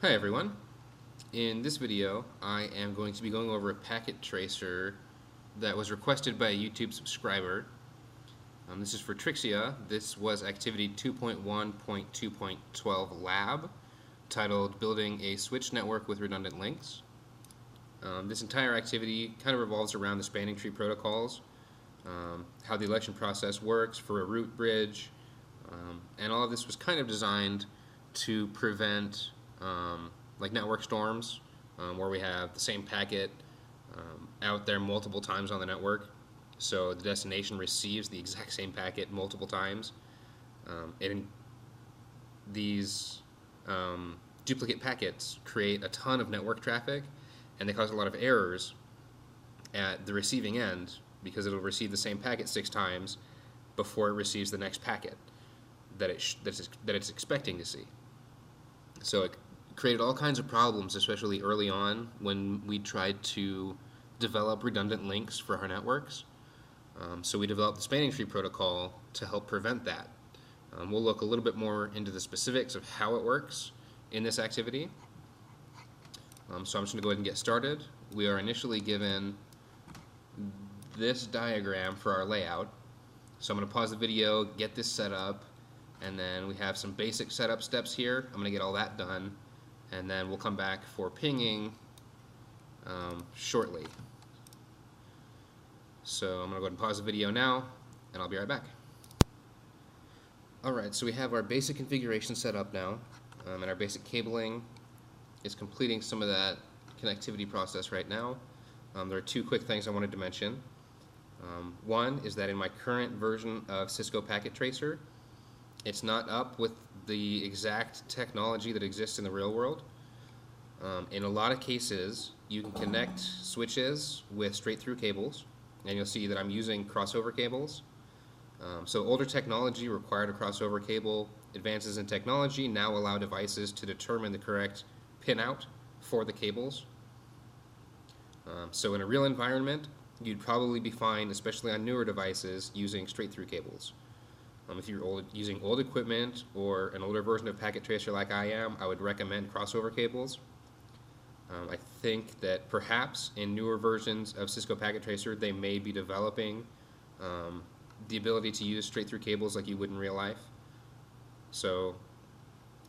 Hi everyone. In this video, I am going to be going over a packet tracer that was requested by a YouTube subscriber. This is for Trixia. This was activity 2.1.2.12 lab, titled Building a Switch Network with Redundant Links. This entire activity kind of revolves around the spanning tree protocols, how the election process works for a root bridge, and all of this was kind of designed to prevent like network storms, where we have the same packet out there multiple times on the network, so the destination receives the exact same packet multiple times. These duplicate packets create a ton of network traffic, and they cause a lot of errors at the receiving end because it'll receive the same packet 6 times before it receives the next packet that it's expecting to see. So it created all kinds of problems, especially early on when we tried to develop redundant links for our networks. So we developed the spanning tree protocol to help prevent that. We'll look a little bit more into the specifics of how it works in this activity. So I'm just going to go ahead and get started. We are initially given this diagram for our layout. So I'm going to pause the video, get this set up, and then we have some basic setup steps here. I'm going to get all that done, and then we'll come back for pinging shortly. So I'm going to go ahead and pause the video now, and I'll be right back. Alright, so we have our basic configuration set up now, and our basic cabling is completing some of that connectivity process right now. There are 2 quick things I wanted to mention. One is that in my current version of Cisco Packet Tracer, it's not up with the exact technology that exists in the real world. In a lot of cases, you can connect switches with straight-through cables, and you'll see that I'm using crossover cables. So older technology required a crossover cable. Advances in technology now allow devices to determine the correct pinout for the cables. So in a real environment, you'd probably be fine, especially on newer devices, using straight-through cables. If you're using old equipment or an older version of Packet Tracer like I am, I would recommend crossover cables. I think that perhaps in newer versions of Cisco Packet Tracer, they may be developing the ability to use straight-through cables like you would in real life. So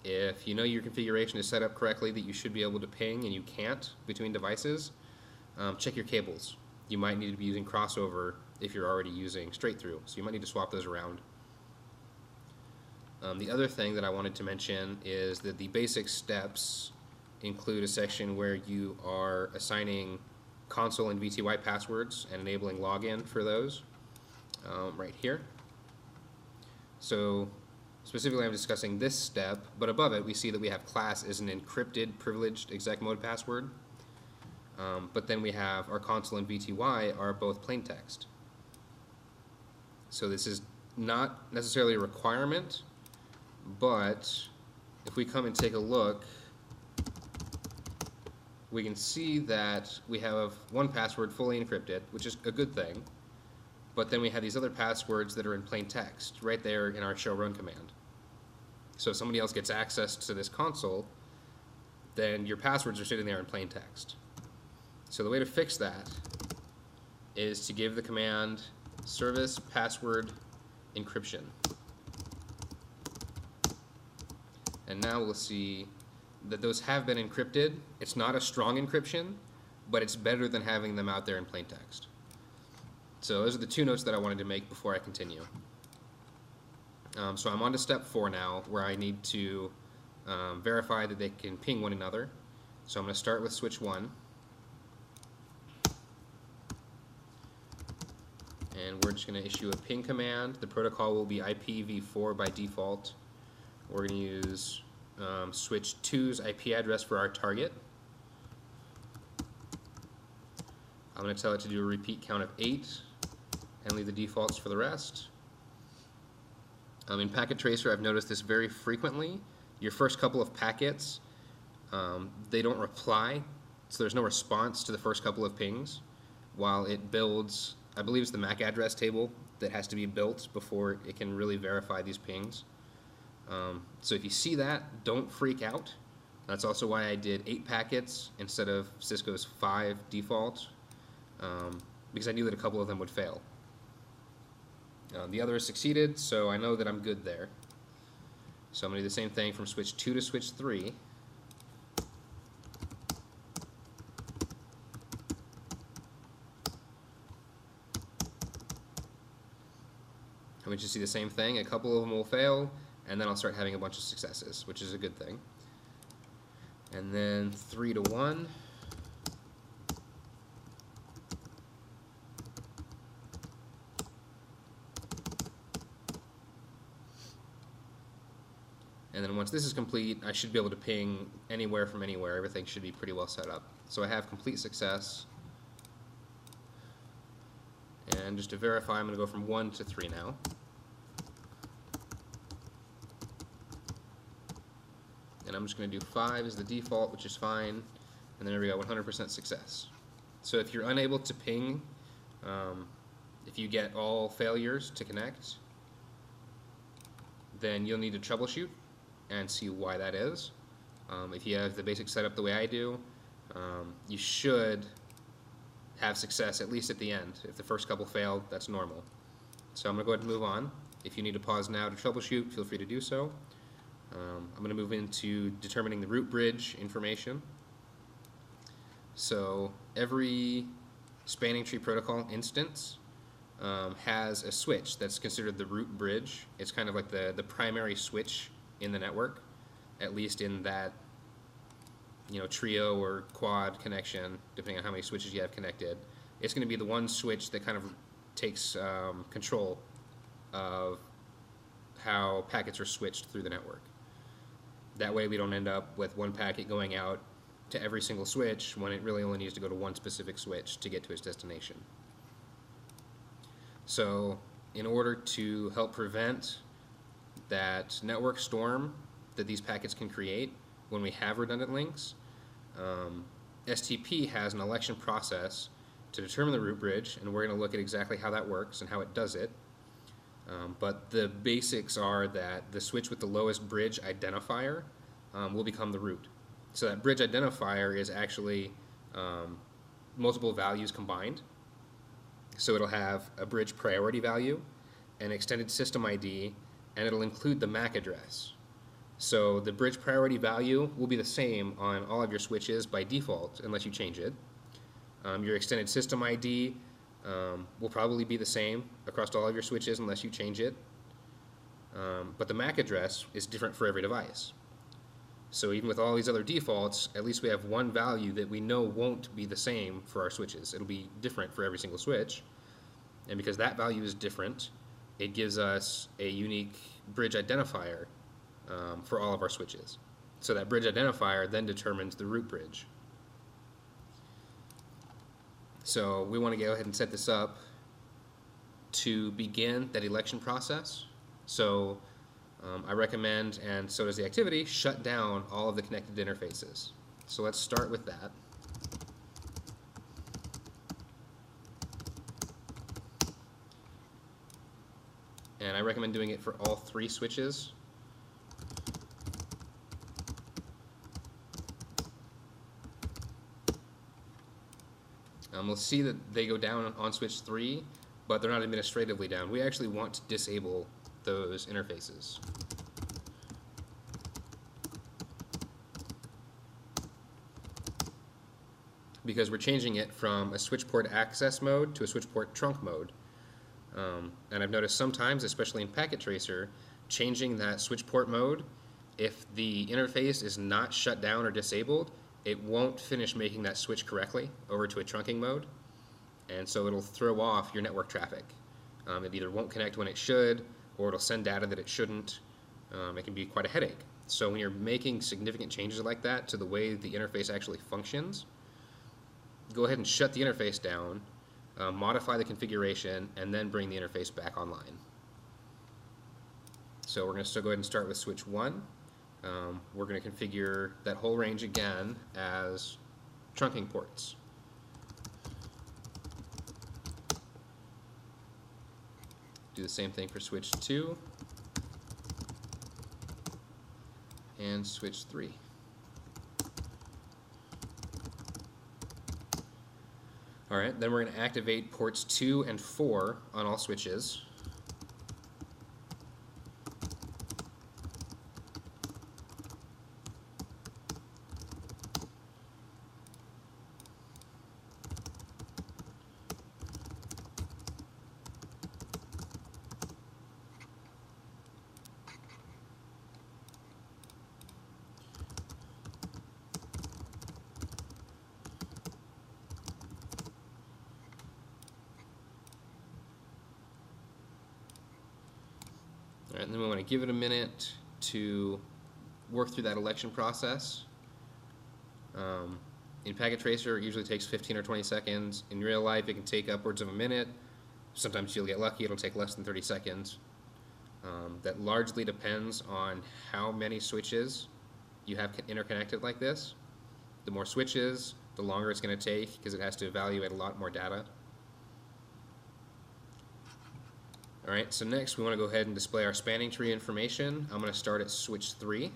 if you know your configuration is set up correctly, that you should be able to ping and you can't between devices, check your cables. You might need to be using crossover if you're already using straight-through, so you might need to swap those around. The other thing that I wanted to mention is that the basic steps include a section where you are assigning console and VTY passwords and enabling login for those right here. So specifically I'm discussing this step, but above it we see that we have class as an encrypted privileged exec mode password, but then we have our console and VTY are both plain text. So this is not necessarily a requirement, but if we come and take a look, we can see that we have one password fully encrypted, which is a good thing, but then we have these other passwords that are in plain text right there in our show run command. So if somebody else gets access to this console, then your passwords are sitting there in plain text. So the way to fix that is to give the command service password encryption. And now we'll see that those have been encrypted. It's not a strong encryption, but it's better than having them out there in plain text. So those are the 2 notes that I wanted to make before I continue. So I'm on to step 4 now, where I need to verify that they can ping one another. So I'm going to start with switch 1. And we're just going to issue a ping command. The protocol will be IPv4 by default. We're going to use switch 2's IP address for our target. I'm going to tell it to do a repeat count of 8 and leave the defaults for the rest. In Packet Tracer, I've noticed this very frequently. Your first couple of packets, they don't reply, so there's no response to the first couple of pings while it builds, I believe it's the MAC address table that has to be built before it can really verify these pings. So if you see that, don't freak out. That's also why I did 8 packets instead of Cisco's 5 default, because I knew that a couple of them would fail. The others succeeded, so I know that I'm good there. So I'm going to do the same thing from switch 2 to switch 3. And we should see the same thing. A couple of them will fail, and then I'll start having a bunch of successes, which is a good thing. And then 3 to 1. And then once this is complete, I should be able to ping anywhere from anywhere. Everything should be pretty well set up. So I have complete success. And just to verify, I'm going to go from 1 to 3 now. And I'm just going to do 5 as the default, which is fine. And then there we go, 100% success. So if you're unable to ping, if you get all failures to connect, then you'll need to troubleshoot and see why that is. If you have the basic setup the way I do, you should have success at least at the end. If the first couple failed, that's normal. So I'm going to go ahead and move on. If you need to pause now to troubleshoot, feel free to do so. I'm going to move into determining the root bridge information. So every spanning tree protocol instance has a switch that's considered the root bridge. It's kind of like the primary switch in the network, at least in that trio or quad connection, depending on how many switches you have connected. It's going to be the one switch that kind of takes control of how packets are switched through the network. That way we don't end up with one packet going out to every single switch when it really only needs to go to one specific switch to get to its destination. So in order to help prevent that network storm that these packets can create when we have redundant links, STP has an election process to determine the root bridge, and we're going to look at exactly how that works and how it does it. But the basics are that the switch with the lowest bridge identifier will become the root. So that bridge identifier is actually multiple values combined. So it'll have a bridge priority value, an extended system ID, and it'll include the MAC address. So the bridge priority value will be the same on all of your switches by default unless you change it. Your extended system ID will probably be the same across all of your switches unless you change it. But the MAC address is different for every device. So even with all these other defaults, at least we have one value that we know won't be the same for our switches. It'll be different for every single switch. And because that value is different, it gives us a unique bridge identifier for all of our switches. So that bridge identifier then determines the root bridge. So we want to go ahead and set this up to begin that election process. So I recommend, and so does the activity, shut down all of the connected interfaces. So let's start with that. And I recommend doing it for all 3 switches. We'll see that they go down on switch 3, but they're not administratively down. We actually want to disable those interfaces. Because we're changing it from a switch port access mode to a switch port trunk mode. And I've noticed sometimes, especially in Packet Tracer, changing that switch port mode, if the interface is not shut down or disabled, it won't finish making that switch correctly over to a trunking mode, and so it'll throw off your network traffic. It either won't connect when it should, or it'll send data that it shouldn't. It can be quite a headache. So when you're making significant changes like that to the way the interface actually functions, go ahead and shut the interface down, modify the configuration, and then bring the interface back online. So we're going to still go ahead and start with switch 1. We're going to configure that whole range again as trunking ports. Do the same thing for switch 2 and switch 3. All right, then we're going to activate ports 2 and 4 on all switches. All right, and then we want to give it a minute to work through that election process. In Packet Tracer, it usually takes 15 or 20 seconds. In real life, it can take upwards of a minute. Sometimes you'll get lucky, it'll take less than 30 seconds. That largely depends on how many switches you have interconnected like this. The more switches, the longer it's going to take because it has to evaluate a lot more data. Alright, so next we want to go ahead and display our spanning tree information. I'm going to start at switch 3.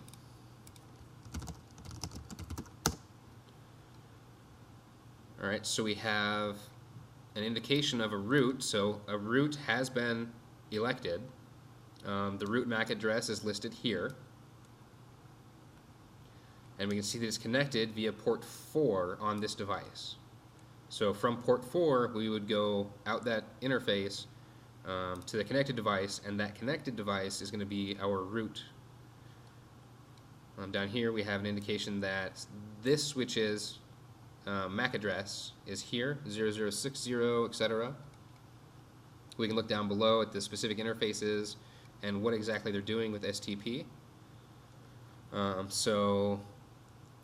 Alright, so we have an indication of a root, so a root has been elected. The root MAC address is listed here. And we can see that it's connected via port 4 on this device. So from port 4, we would go out that interface to the connected device, and that connected device is going to be our root. Down here we have an indication that this switch's MAC address is here, 0060, etc. We can look down below at the specific interfaces and what exactly they're doing with STP. So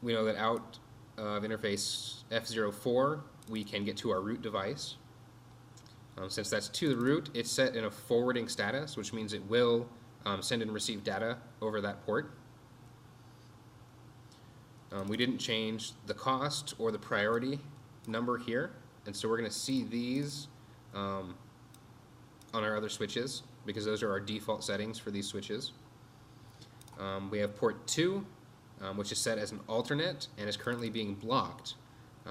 we know that out of interface F04 we can get to our root device. Since that's to the root, it's set in a forwarding status, which means it will send and receive data over that port. We didn't change the cost or the priority number here, and so we're going to see these on our other switches because those are our default settings for these switches. We have port 2, which is set as an alternate and is currently being blocked,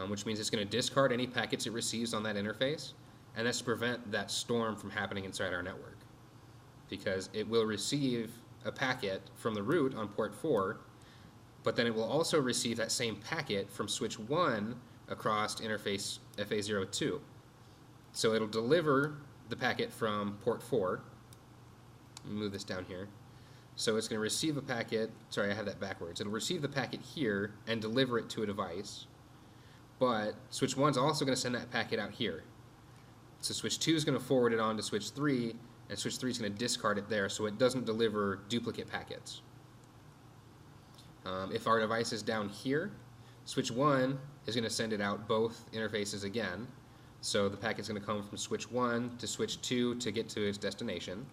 which means it's going to discard any packets it receives on that interface, and that's to prevent that storm from happening inside our network, because it will receive a packet from the root on port 4, but then it will also receive that same packet from switch 1 across interface FA02. So it'll deliver the packet from port 4. Let me move this down here. So it's going to receive a packet, sorry, I have that backwards. It'll receive the packet here and deliver it to a device, but switch 1 is also going to send that packet out here. So switch 2 is going to forward it on to switch 3, and switch 3 is going to discard it there so it doesn't deliver duplicate packets. If our device is down here, switch 1 is going to send it out both interfaces again. So the packet's going to come from switch 1 to switch 2 to get to its destination.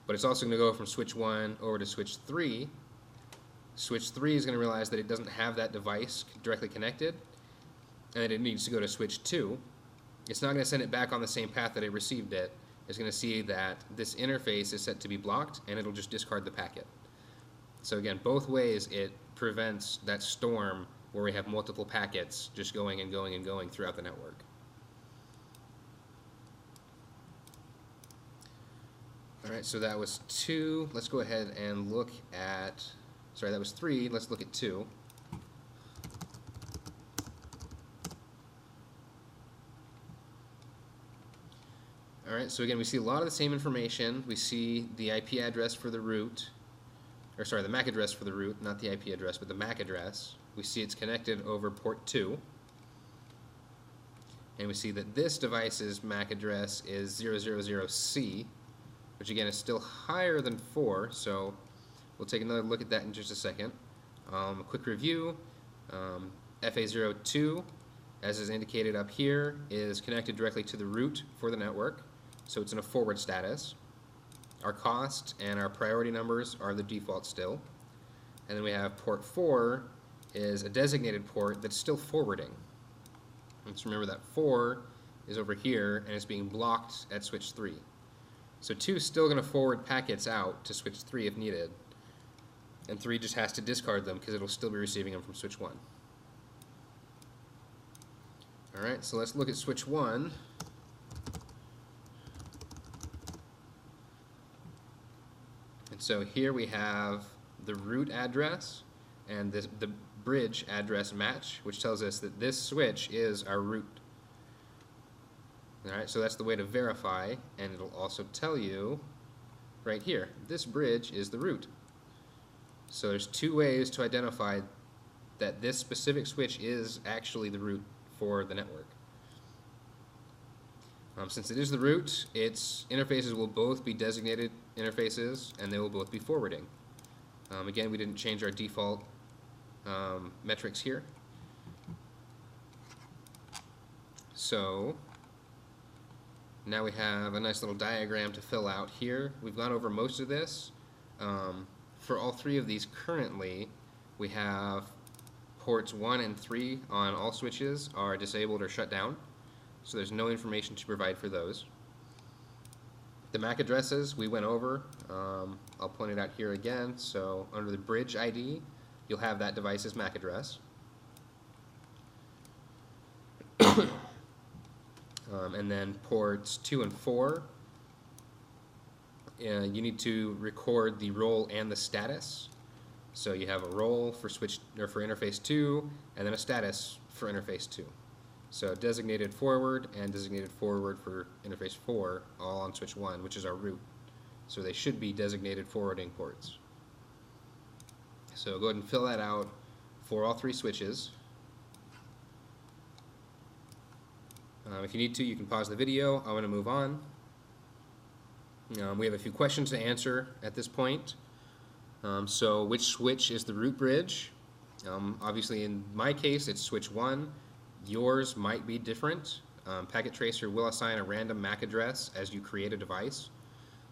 But it's also going to go from switch 1 over to switch 3. Switch 3 is going to realize that it doesn't have that device directly connected, and that it needs to go to switch 2. It's not going to send it back on the same path that it received it. It's going to see that this interface is set to be blocked, and it'll just discard the packet. So again, both ways it prevents that storm where we have multiple packets just going and going and going throughout the network. Alright, so that was 2. Let's go ahead and look at, sorry, that was 3. Let's look at 2. Alright, so again, we see a lot of the same information. We see the IP address for the root, or sorry, the MAC address for the root, not the IP address, but the MAC address. We see it's connected over port 2. And we see that this device's MAC address is 000C, which again is still higher than 4, so we'll take another look at that in just a second. A quick review, FA02, as is indicated up here, is connected directly to the root for the network, so it's in a forward status. Our cost and our priority numbers are the default still. And then we have port 4 is a designated port that's still forwarding. Let's remember that 4 is over here and it's being blocked at switch 3. So 2 is still going to forward packets out to switch 3 if needed, and 3 just has to discard them because it'll still be receiving them from switch 1. Alright, so let's look at switch 1. And so here we have the root address and the bridge address match, which tells us that this switch is our root. Alright, so that's the way to verify, and it'll also tell you right here, this bridge is the root. So there's two ways to identify that this specific switch is actually the root for the network. Since it is the root, its interfaces will both be designated interfaces, and they will both be forwarding. Again, we didn't change our default metrics here. So now we have a nice little diagram to fill out here. We've gone over most of this. For all three of these currently, we have ports 1 and 3 on all switches are disabled or shut down, so there's no information to provide for those. The MAC addresses we went over. I'll point it out here again. So under the bridge ID, you'll have that device's MAC address. And then ports 2 and 4, you need to record the role and the status. So you have a role for switch or for interface 2, and then a status for interface 2. So designated forward and designated forward for interface 4, all on switch 1, which is our root. So they should be designated forwarding ports. So go ahead and fill that out for all three switches. If you need to, you can pause the video. I'm going to move on. We have a few questions to answer at this point. So which switch is the root bridge? Obviously in my case it's switch 1. Yours might be different. Packet Tracer will assign a random MAC address as you create a device.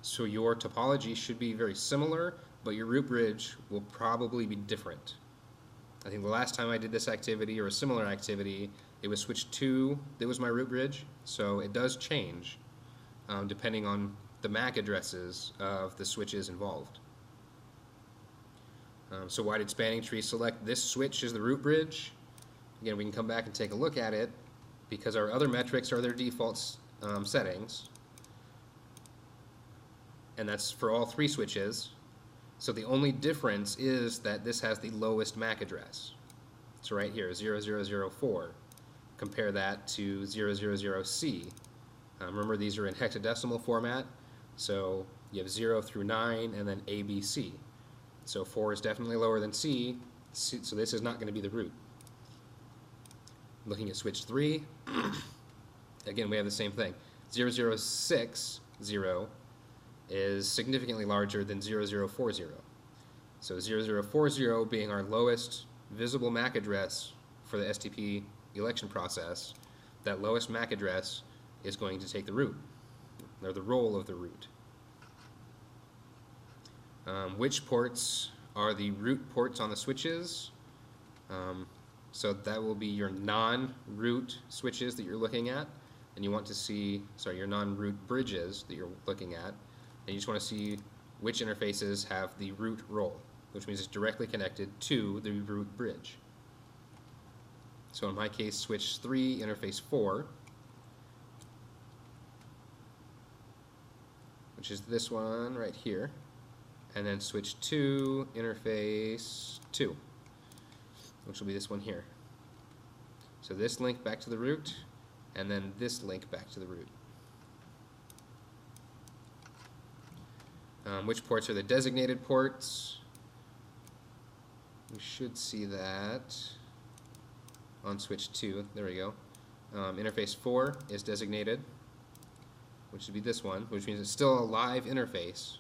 So your topology should be very similar, but your root bridge will probably be different. I think the last time I did this activity or a similar activity, it was switch 2 that was my root bridge. So it does change depending on the MAC addresses of the switches involved. So why did Spanning Tree select this switch as the root bridge? Again, we can come back and take a look at it because our other metrics are their default settings, and that's for all three switches. So the only difference is that this has the lowest MAC address. So right here, 0004. Compare that to 000C. Remember, these are in hexadecimal format, so you have 0 through 9 and then ABC. So 4 is definitely lower than C, so this is not going to be the root. Looking at switch 3, again we have the same thing. 0060 is significantly larger than 0040. So 0040 being our lowest visible MAC address for the STP election process, that lowest MAC address is going to take the root, or the role of the root. Which ports are the root ports on the switches? So that will be your non-root switches that you're looking at, and you want to see, sorry, your non-root bridges that you're looking at, and you just want to see which interfaces have the root role, which means it's directly connected to the root bridge. So in my case, switch 3, interface 4, which is this one right here, and then switch 2, interface 2, which will be this one here. So this link back to the root, and then this link back to the root. Which ports are the designated ports? We should see that on switch 2. There we go. Interface 4 is designated, which would be this one, which means it's still a live interface.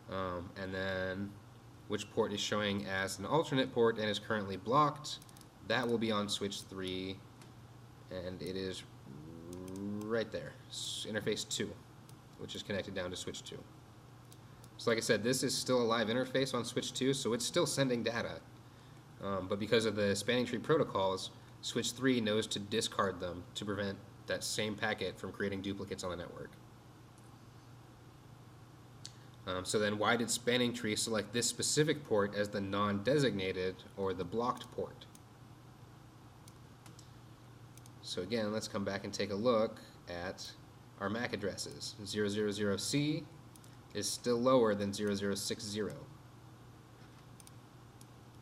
And then which port is showing as an alternate port and is currently blocked, that will be on switch 3, and it is right there, interface 2, which is connected down to switch 2. So like I said, this is still a live interface on switch 2, so it's still sending data. But because of the spanning tree protocols, switch 3 knows to discard them to prevent that same packet from creating duplicates on the network. So then why did Spanning Tree select this specific port as the non-designated or the blocked port? So again, let's come back and take a look at our MAC addresses. 000C is still lower than 0060.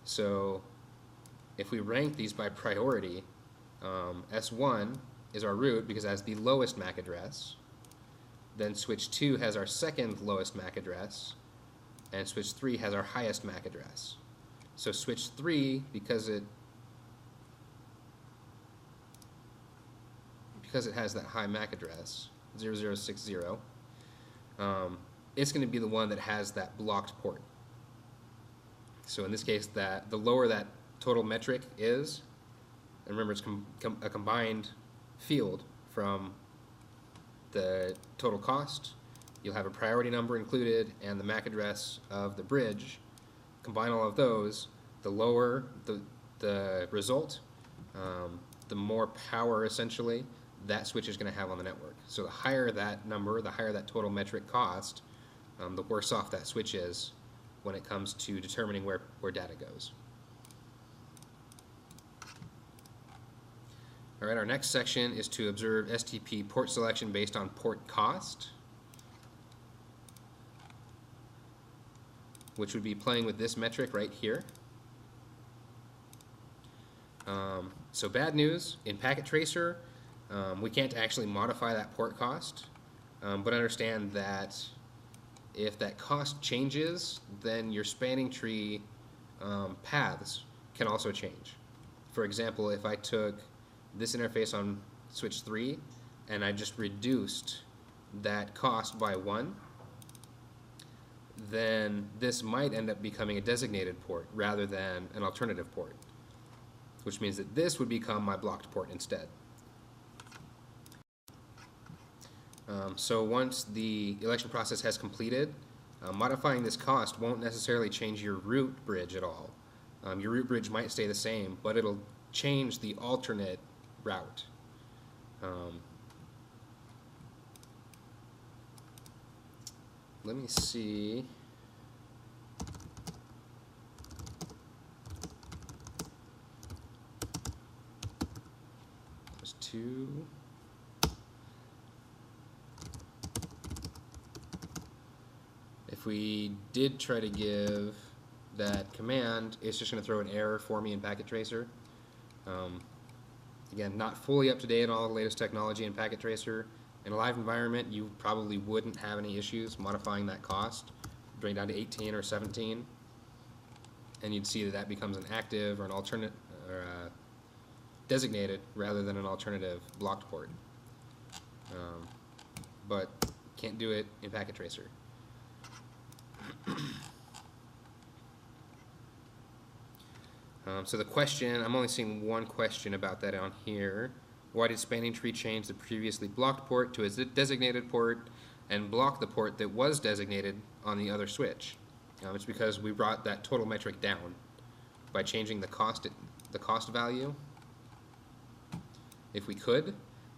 So if we rank these by priority, S1 is our root because it has the lowest MAC address. Then switch 2 has our second lowest MAC address, and switch 3 has our highest MAC address. So switch 3, because it has that high MAC address, 0060, it's going to be the one that has that blocked port. So in this case, the lower that total metric is, and remember it's a combined field from the total cost, you'll have a priority number included and the MAC address of the bridge. Combine all of those, the lower the result, the more power essentially that switch is going to have on the network. So the higher that number, the higher that total metric cost, the worse off that switch is when it comes to determining where data goes. All right, our next section is to observe STP port selection based on port cost, which would be playing with this metric right here. So bad news, in Packet Tracer, we can't actually modify that port cost, but understand that if that cost changes, then your spanning tree paths can also change. For example, if I took this interface on switch 3 and I just reduced that cost by 1, then this might end up becoming a designated port rather than an alternative port, which means that this would become my blocked port instead. So once the election process has completed, modifying this cost won't necessarily change your root bridge at all. Your root bridge might stay the same, but it'll change the alternate route. Let me see. There's 2. If we did try to give that command, it's just going to throw an error for me in Packet Tracer. Again, not fully up to date on all the latest technology in Packet Tracer. In a live environment, you probably wouldn't have any issues modifying that cost, bring it down to 18 or 17, and you'd see that that becomes an active or an alternate or designated rather than an alternative blocked port. But can't do it in Packet Tracer. So the question, I'm only seeing one question about that on here. Why did spanning tree change the previously blocked port to a designated port and block the port that was designated on the other switch? It's because we brought that total metric down by changing the cost value. If we could,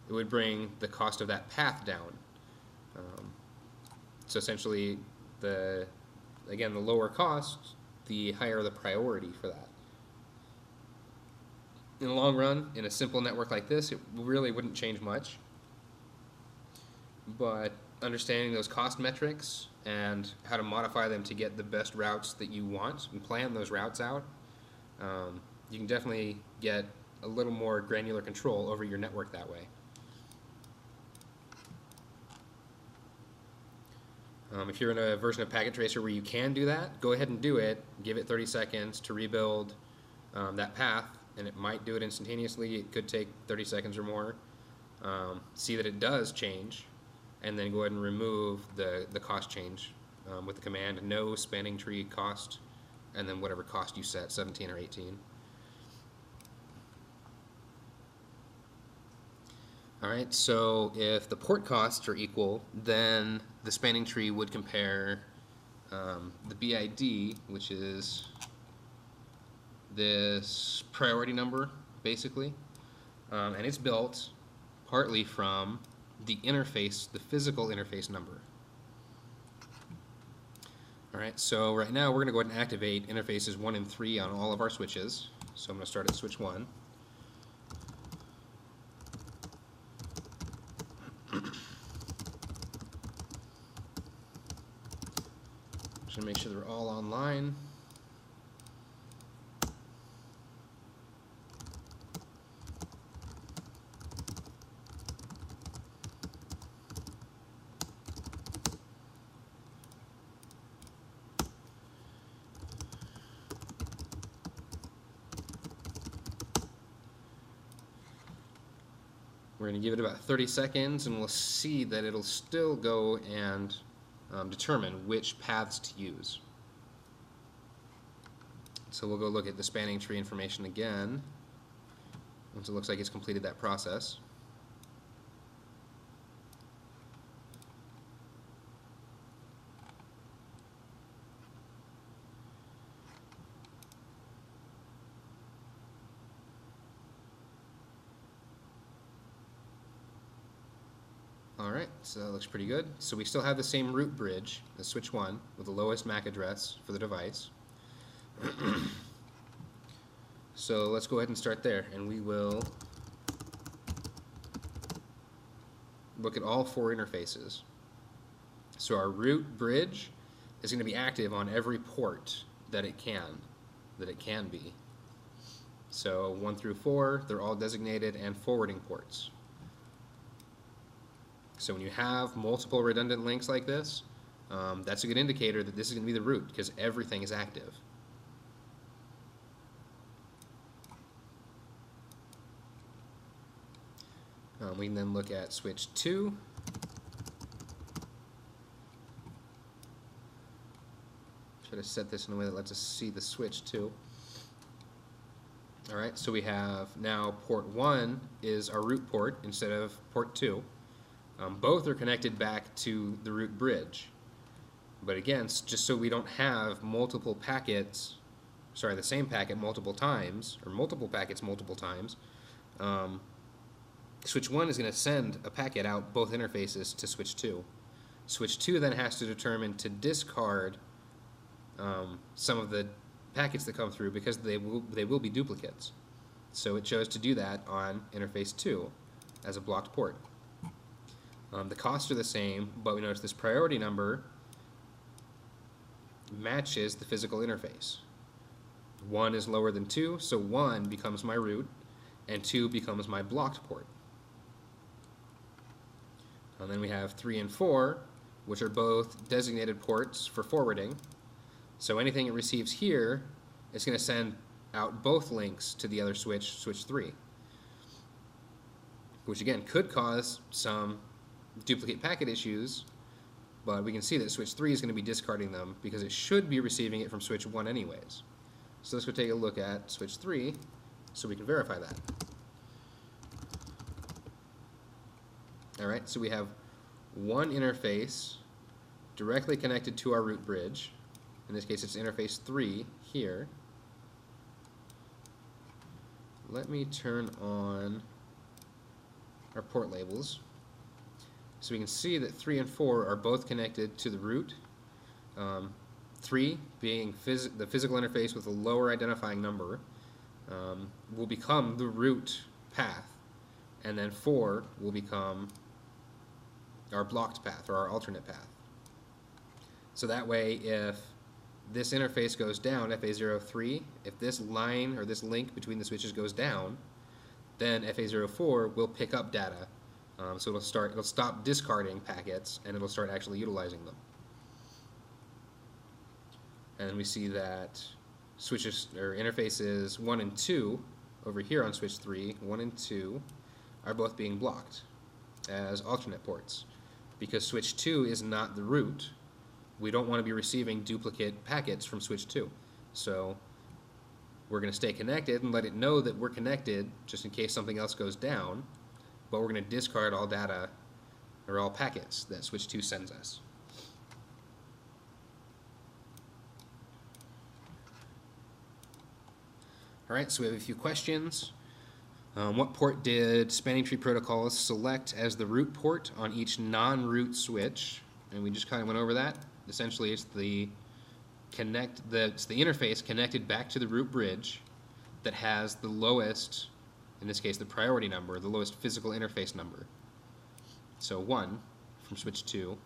it would bring the cost of that path down. So essentially, again, the lower cost, the higher the priority for that. In the long run, in a simple network like this, it really wouldn't change much. But understanding those cost metrics and how to modify them to get the best routes that you want and plan those routes out, you can definitely get a little more granular control over your network that way. If you're in a version of Packet Tracer where you can do that, go ahead and do it. Give it 30 seconds to rebuild that path, and it might do it instantaneously. It could take 30 seconds or more. See that it does change, and then go ahead and remove the cost change with the command no spanning tree cost, and then whatever cost you set, 17 or 18. Alright, so if the port costs are equal, then the spanning tree would compare the BID, which is this priority number, basically, and it's built partly from the interface, the physical interface number. Alright, so right now we're going to go ahead and activate interfaces 1 and 3 on all of our switches. So I'm going to start at switch 1. and make sure they're all online. We're going to give it about 30 seconds, and we'll see that it'll still go and determine which paths to use. So we'll go look at the spanning tree information again, once it looks like it's completed that process. Alright, so that looks pretty good. So we still have the same root bridge as switch 1 with the lowest MAC address for the device. So let's go ahead and start there, and we will look at all 4 interfaces. So our root bridge is going to be active on every port that it can be. So 1 through 4, they're all designated and forwarding ports. So when you have multiple redundant links like this, that's a good indicator that this is going to be the root, because everything is active. We can then look at switch 2. Try to set this in a way that lets us see the switch too. Alright, so we have now port 1 is our root port instead of port 2. Both are connected back to the root bridge. But again, just so we don't have multiple packets, sorry, the same packet multiple times, or multiple packets multiple times, switch 1 is going to send a packet out both interfaces to switch 2. Switch 2 then has to determine to discard some of the packets that come through because they will be duplicates. So it chose to do that on interface 2 as a blocked port. The costs are the same, but we notice this priority number matches the physical interface. 1 is lower than 2, so 1 becomes my root, and 2 becomes my blocked port. And then we have 3 and 4, which are both designated ports for forwarding. So anything it receives here is going to send out both links to the other switch, switch 3, which again could cause some duplicate packet issues, but we can see that switch 3 is going to be discarding them because it should be receiving it from switch 1 anyways. So let's go take a look at switch 3 so we can verify that. Alright, so we have one interface directly connected to our root bridge. In this case it's interface 3 here. Let me turn on our port labels. So we can see that 3 and 4 are both connected to the root. 3 being the physical interface with a lower identifying number will become the root path, and then 4 will become our blocked path or our alternate path. So that way, if this interface goes down, FA03, if this line or this link between the switches goes down, then FA04 will pick up data. So it'll stop discarding packets and it'll start actually utilizing them. And we see that switches or interfaces 1 and 2 over here on switch 3, 1 and 2 are both being blocked as alternate ports because switch 2 is not the root. We don't want to be receiving duplicate packets from switch 2. So we're going to stay connected and let it know that we're connected just in case something else goes down, but we're going to discard all data or all packets that switch 2 sends us. Alright, so we have a few questions. What port did Spanning Tree Protocol select as the root port on each non-root switch? And we just kind of went over that. Essentially, it's the interface connected back to the root bridge that has the lowest, in this case the priority number, the lowest physical interface number. So 1 from switch 2,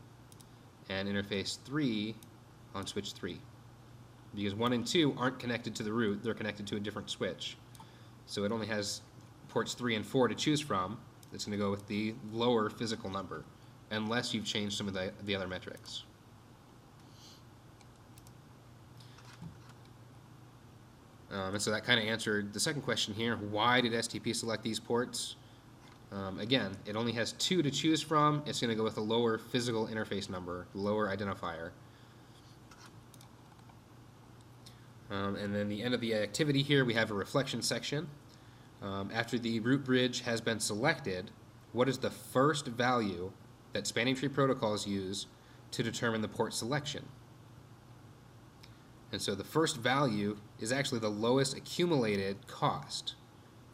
and interface 3 on switch 3. Because 1 and 2 aren't connected to the root, they're connected to a different switch. So it only has ports 3 and 4 to choose from. It's going to go with the lower physical number, unless you've changed some of the other metrics. And so that kind of answered the second question here. Why did STP select these ports? Again, it only has 2 to choose from. It's going to go with a lower physical interface number, lower identifier. And then the end of the activity here, we have a reflection section. After the root bridge has been selected, what is the first value that spanning tree protocols use to determine the port selection? And so the first value is actually the lowest accumulated cost,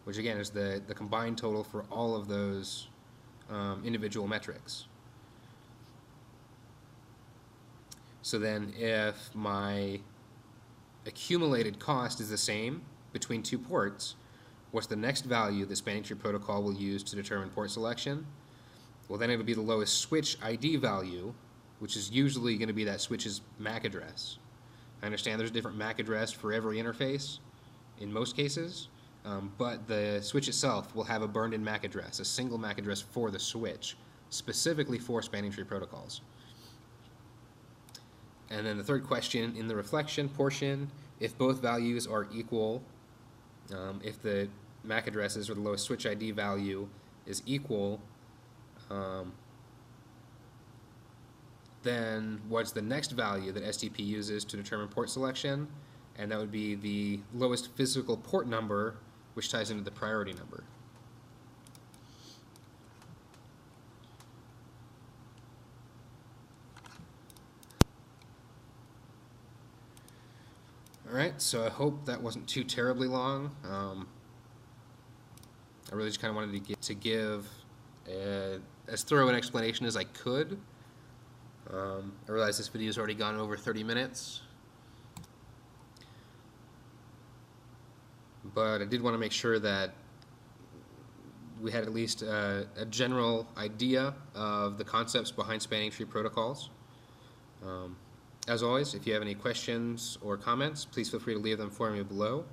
which again is the combined total for all of those individual metrics. So then if my accumulated cost is the same between 2 ports, what's the next value the spanning tree protocol will use to determine port selection? Well, then it'll be the lowest switch ID value, which is usually going to be that switch's MAC address. I understand there's a different MAC address for every interface in most cases, but the switch itself will have a burned-in MAC address, a single MAC address for the switch, specifically for spanning tree protocols. And then the third question in the reflection portion, if both values are equal, if the MAC addresses or the lowest switch ID value is equal, then what's the next value that STP uses to determine port selection? And that would be the lowest physical port number, which ties into the priority number. Alright, so I hope that wasn't too terribly long. I really just kind of wanted to give as thorough an explanation as I could. I realize this video has already gone over 30 minutes, but I did want to make sure that we had at least a general idea of the concepts behind spanning tree protocols. As always, if you have any questions or comments, please feel free to leave them for me below.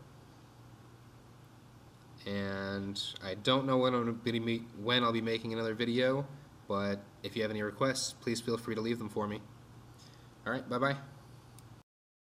And I don't know when I'll be making another video, but if you have any requests, please feel free to leave them for me. All right, bye-bye.